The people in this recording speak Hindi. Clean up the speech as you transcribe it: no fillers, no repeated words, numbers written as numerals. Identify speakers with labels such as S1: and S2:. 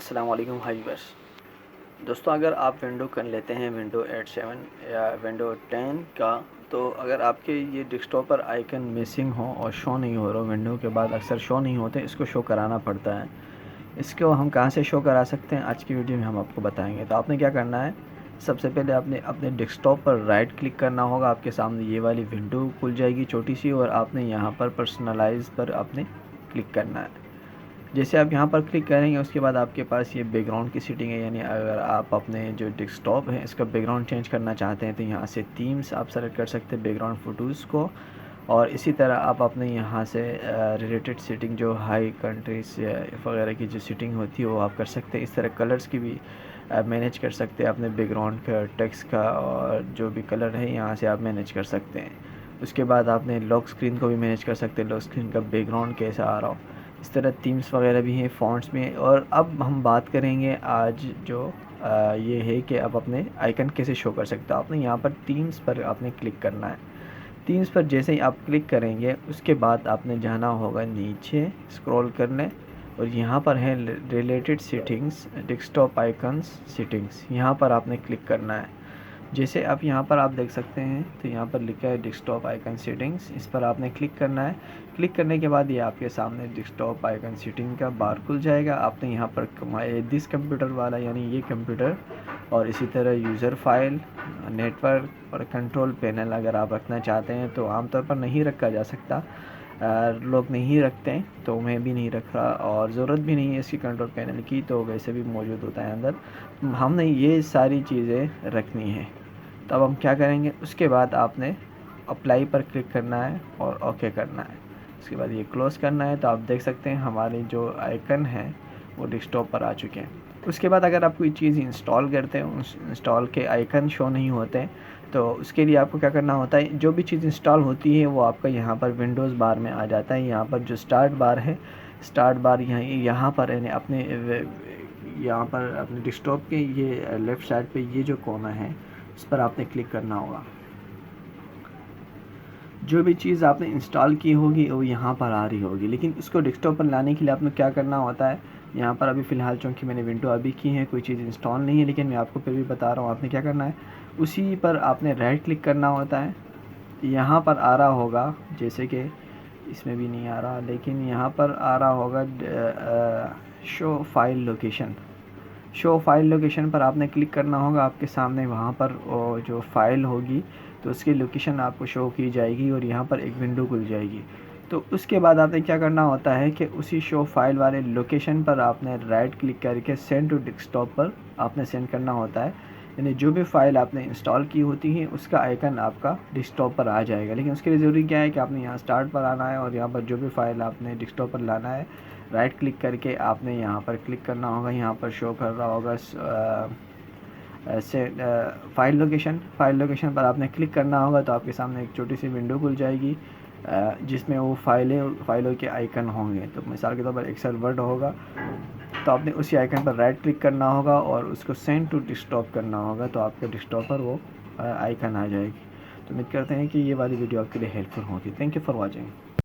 S1: अस्सलाम वालेकुम हाय व्यूअर्स। दोस्तों, अगर आप विंडो कर लेते हैं विंडो 8/7 या विंडो 10 का, तो अगर आपके ये डेस्कटॉप पर आइकन मिसिंग हो और शो नहीं हो रहा, विंडो के बाद अक्सर शो नहीं होते, इसको शो कराना पड़ता है। इसको हम कहाँ से शो करा सकते हैं, आज की वीडियो में हम आपको बताएंगे। तो आपने क्या करना है, सबसे पहले आपने अपने डेस्कटॉप पर राइट क्लिक करना होगा। आपके सामने ये वाली विंडो खुल जाएगी छोटी सी, और आपने यहाँ पर पर्सनलाइज पर आपने क्लिक करना है। जैसे आप यहाँ पर क्लिक करेंगे, उसके बाद आपके पास ये बैकग्राउंड की सेटिंग है, यानी अगर आप अपने जो डेस्कटॉप है इसका बैकग्राउंड चेंज करना चाहते हैं तो यहाँ से थीम्स आप सेलेक्ट कर सकते हैं बैकग्राउंड फ़ोटोज़ को। और इसी तरह आप अपने यहाँ से रिलेटेड सेटिंग जो हाई कंट्रीज वगैरह की जो सेटिंग होती है वो आप कर सकते हैं। इस तरह कलर्स की भी मैनेज कर सकते हैं अपने बैकग्राउंड का, टेक्स्ट का, और जो भी कलर है यहाँ से आप मैनेज कर सकते हैं। उसके बाद आपने लॉक स्क्रीन को भी मैनेज कर सकते हैं, लॉक स्क्रीन का बैकग्राउंड कैसा आ रहा हो। इस तरह थीम्स वगैरह भी हैं फ़ॉन्ट्स में। और अब हम बात करेंगे आज जो ये है कि आप अपने आइकन कैसे शो कर सकते हो। आपने यहाँ पर थीम्स पर आपने क्लिक करना है। थीम्स पर जैसे ही आप क्लिक करेंगे, उसके बाद आपने जाना होगा नीचे स्क्रॉल करने, और यहाँ पर है related settings, desktop icons settings, यहाँ पर आपने क्लिक करना है। जैसे आप यहाँ पर आप देख सकते हैं तो यहाँ पर लिखा है डेस्कटॉप आइकन सेटिंग्स, इस पर आपने क्लिक करना है। क्लिक करने के बाद ये आपके सामने डेस्कटॉप आइकन सेटिंग का बार खुल जाएगा। आपने यहाँ पर दिस कंप्यूटर वाला, यानी ये कंप्यूटर, और इसी तरह यूज़र फाइल, नेटवर्क और कंट्रोल पैनल अगर आप रखना चाहते हैं तो आमतौर पर नहीं रखा जा सकता, लोग नहीं रखते हैं, तो मैं भी नहीं रख रहा, और ज़रूरत भी नहीं है इसकी कंट्रोल पैनल की, तो वैसे भी मौजूद होता है अंदर। हमने ये सारी चीज़ें रखनी है। तो अब हम क्या करेंगे, उसके बाद आपने अप्लाई पर क्लिक करना है और ओके करना है। उसके बाद ये क्लोज़ करना है। तो आप देख सकते हैं हमारे जो आइकन हैं वो डेस्कटॉप पर आ चुके हैं। उसके बाद अगर आप कोई चीज़ इंस्टॉल करते हैं, उस इंस्टॉल के आइकन शो नहीं होते, तो उसके लिए आपको क्या करना होता है, जो भी चीज़ इंस्टॉल होती है वो आपका यहाँ पर विंडोज़ बार में आ जाता है। यहाँ पर जो स्टार्ट बार है, स्टार्ट बार यहाँ पर यानी अपने यहाँ पर अपने डेस्कटॉप के ये लेफ़्ट साइड पे ये जो कोना है उस पर आपने क्लिक करना होगा। जो भी चीज़ आपने इंस्टॉल की होगी वो यहाँ पर आ रही होगी, लेकिन इसको डेस्कटॉप पर लाने के लिए आपने क्या करना होता है, यहाँ पर अभी फ़िलहाल चूँकि मैंने विंडो अभी की है, कोई चीज़ इंस्टॉल नहीं है, लेकिन मैं आपको फिर भी बता रहा हूँ आपने क्या करना है। उसी पर आपने राइट क्लिक करना होता है। यहाँ पर आ रहा होगा, जैसे कि इसमें भी नहीं आ रहा, लेकिन यहाँ पर आ रहा होगा show file location. Show file location पर आपने क्लिक करना होगा। आपके सामने वहाँ पर जो फ़ाइल होगी तो उसकी लोकेशन आपको शो की जाएगी, और यहाँ पर एक विंडो खुल जाएगी। तो उसके बाद आपने क्या करना होता है कि उसी शो फाइल वाले लोकेशन पर आपने राइट क्लिक करके सेंड टू डेस्कटॉप पर आपने सेंड करना होता है। यानी जो भी फ़ाइल आपने इंस्टॉल की होती है उसका आइकन आपका डेस्कटॉप पर आ जाएगा। लेकिन उसके लिए ज़रूरी क्या है कि आपने यहाँ स्टार्ट पर आना है, और यहाँ पर जो भी फ़ाइल आपने डेस्कटॉप पर लाना है, राइट क्लिक करके आपने यहाँ पर क्लिक करना होगा। यहाँ पर शो कर रहा होगा ऐसे फ़ाइल लोकेशन पर आपने क्लिक करना होगा। तो आपके सामने एक छोटी सी विंडो खुल जाएगी जिसमें वो फ़ाइलों के आइकन होंगे। तो मिसाल के तौर पर एक्सेल वर्ड होगा, तो आपने उसी आइकन पर राइट क्लिक करना होगा और उसको सेंड टू डेस्कटॉप करना होगा, तो आपके डेस्कटॉप पर वो आइकन आ जाएगी। तो उम्मीद करते हैं कि ये वाली वीडियो आपके लिए हेल्पफुल होगी। Thank you for watching.